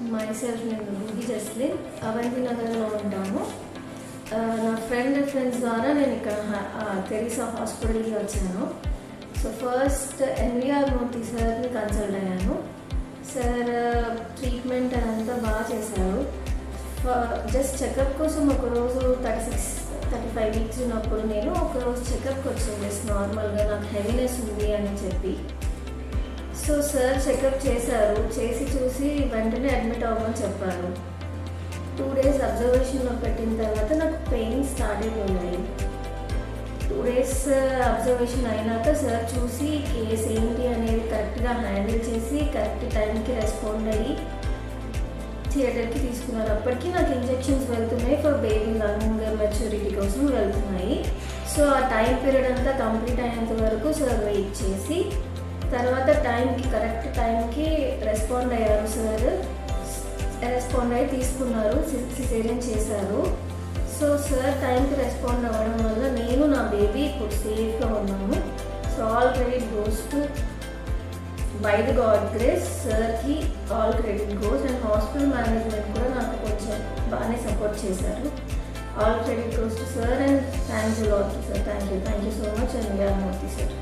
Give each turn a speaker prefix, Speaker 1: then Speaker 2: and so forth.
Speaker 1: myself నేను ruby Jasleen Avanthi నగర్లో ఉంటాను. నా ఫ్రెండ్స్ ద్వారా నేను ఇక్కడ తెరిసా హాస్పిటల్కి వచ్చాను. సో ఫస్ట్ ఎన్విఆర్ మూర్తి సార్ని కన్సల్ట్ అయ్యాను. సార్ ట్రీట్మెంట్ అదంతా బాగా చేశారు. జస్ట్ చెకప్ కోసం ఒకరోజు 36-35 వీక్స్ ఉన్నప్పుడు నేను ఒకరోజు చెకప్కి వచ్చాను. జస్ట్ నార్మల్గా నాకు హెవీనెస్ ఉంది అని చెప్పి. సో సార్ చెకప్ చేశారు. చేసి చూసి వెంటనే అడ్మిట్ అవ్వమని చెప్పారు. 2 డేస్ అబ్జర్వేషన్లో పెట్టిన తర్వాత నాకు పెయిన్ స్టార్ట్ అయిపోయాయి. 2 డేస్ అబ్జర్వేషన్ అయినాక సార్ చూసి కేస్ ఏంటి అనేది కరెక్ట్గా హ్యాండిల్ చేసి కరెక్ట్ టైంకి రెస్పాండ్ అయ్యి థియేటర్కి తీసుకున్నారు. అప్పటికి నాకు ఇంజెక్షన్స్ వెళ్తున్నాయి ఫర్ బేబీ లంగ్ మెచ్యూరిటీ కోసం వెళ్తున్నాయి. సో ఆ టైం పీరియడ్ అంతా కంప్లీట్ అయ్యేంత వరకు సార్ వెయిట్ చేసి తర్వాత కరెక్ట్ టైంకి రెస్పాండ్ అయ్యారు. సార్ రెస్పాండ్ అయ్యి తీసుకున్నారు, సిజేరియన్ చేశారు. సో సార్ టైంకి రెస్పాండ్ అవ్వడం వల్ల నేను నా బేబీ ఇప్పుడు సేఫ్గా ఉన్నాము. So all credit goes to by the God grace. సార్కి all credit goes and hospital management కూడా నాకు కొంచెం బాగానే సపోర్ట్ చేశారు. All credit goes to sir and thanks lot sir. Thank you so much and VR Murthy sir.